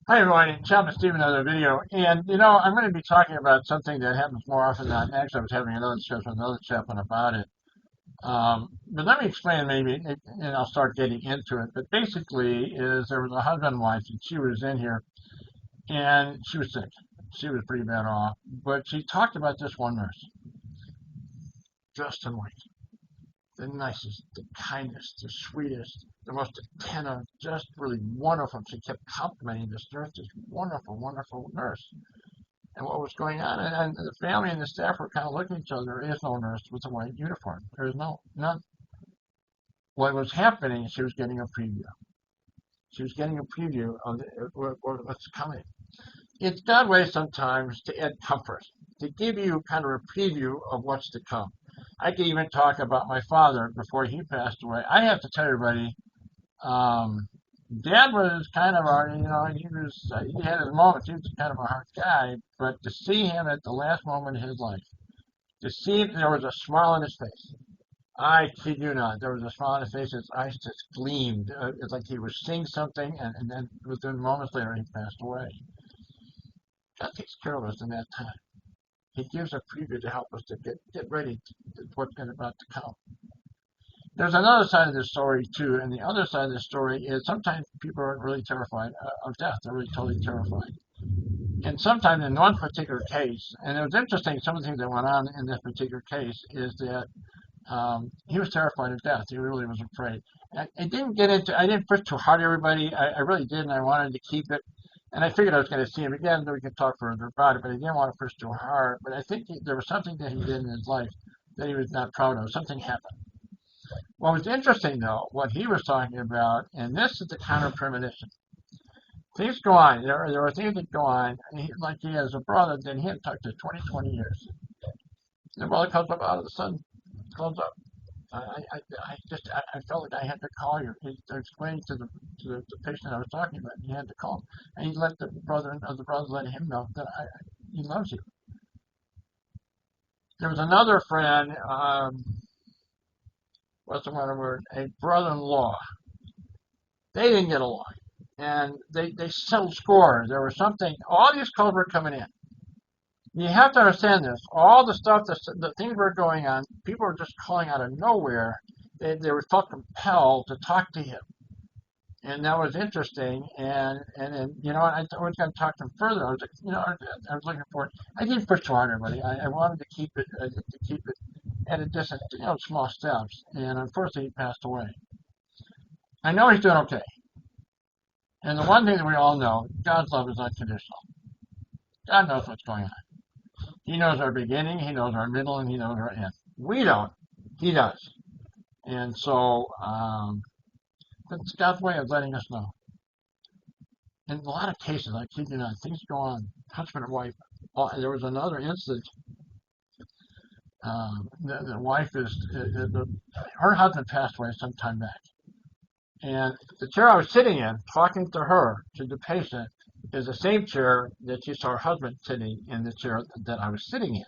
Hi everyone, it's Chapman Steve, another video. And I'm going to be talking about something that happens more often than not. Actually, I was having another discussion with another chaplain about it. But let me explain maybe, and I'll start getting into it. But basically, is there was a husband and wife, and she was in here, and she was sick. She was pretty bad off. But she talked about this one nurse, Justin White, the nicest, the kindest, the sweetest, the most attentive, just really wonderful. She kept complimenting this nurse, this wonderful, wonderful nurse. And what was going on. And the family and the staff were kind of looking at each other. There is no nurse with a white uniform. There is none. What was happening, she was getting a preview. She was getting a preview of what's coming. It's that way sometimes to add comfort, to give you kind of a preview of what's to come. I could even talk about my father before he passed away. I have to tell everybody, um, Dad was kind of he had his moments. He was kind of a hard guy, but to see him at the last moment of his life, to see there was a smile on his face. I kid you not, there was a smile on his face. His eyes just gleamed. It's like he was seeing something, and then within moments later, he passed away. God takes care of us in that time. He gives a preview to help us to get ready to what's about to come. There's another side of this story too, and the other side of the story is sometimes people are really terrified of death. They're really totally terrified. And sometimes in one particular case, and it was interesting, some of the things that went on in this particular case is that he was terrified of death. He really was afraid. I didn't push too hard, everybody. I really didn't. I wanted to keep it. And I figured I was going to see him again, so we could talk further about it, but I didn't want to push too hard. But I think there was something that he did in his life that he was not proud of. Something happened. What was interesting, though, what he was talking about, and this is the counter premonition. Things go on. There are things that go on. Like he has a brother that he hadn't talked to 20 years. And the brother comes up out of the sun, comes up. I felt like I had to call you. He explained to the patient I was talking about. He had to call him, and he let the brother let him know that he loves you. There was another friend. What's the one word? A brother-in-law. They didn't get along, and they settled scores. There was something. All these calls were coming in. You have to understand this. All the stuff, the things were going on. People were just calling out of nowhere. They were felt compelled to talk to him, and that was interesting. And I was going to talk to him further. I was I was looking for it. I didn't push too hard, everybody. I wanted to keep it at a distance, small steps. And unfortunately, he passed away. I know he's doing okay. And the one thing that we all know, God's love is unconditional. God knows what's going on. He knows our beginning, he knows our middle, and he knows our end. We don't. He does. And so that's God's way of letting us know. In a lot of cases, I kid you not, things go on, husband and wife. There was another instance. The wife her husband passed away some time back. And the chair I was sitting in, talking to her, to the patient, is the same chair that she saw her husband sitting in, the chair that I was sitting in.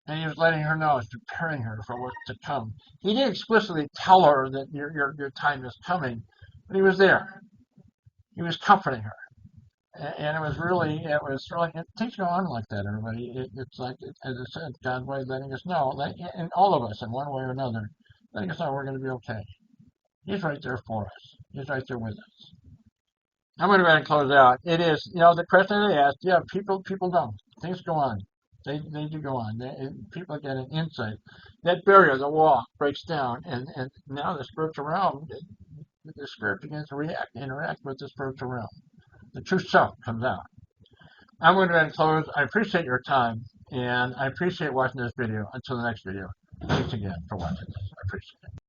And he was letting her know, he was preparing her for what's to come. He didn't explicitly tell her that your time is coming, but he was there. He was comforting her. And it was really, things go on like that, everybody. It's like, as I said, God's way letting us know, and all of us in one way or another, letting us know we're going to be okay. He's right there for us. He's right there with us. I'm going to go ahead and close out. It is, the question they asked, yeah, people don't. Things go on. They do go on. People get an insight. That barrier, the wall, breaks down, and now the spiritual realm, the spirit begins to interact with the spiritual realm. The true self comes out. I'm going to go ahead and close. I appreciate your time, and I appreciate watching this video. Until the next video, thanks again for watching this. I appreciate it.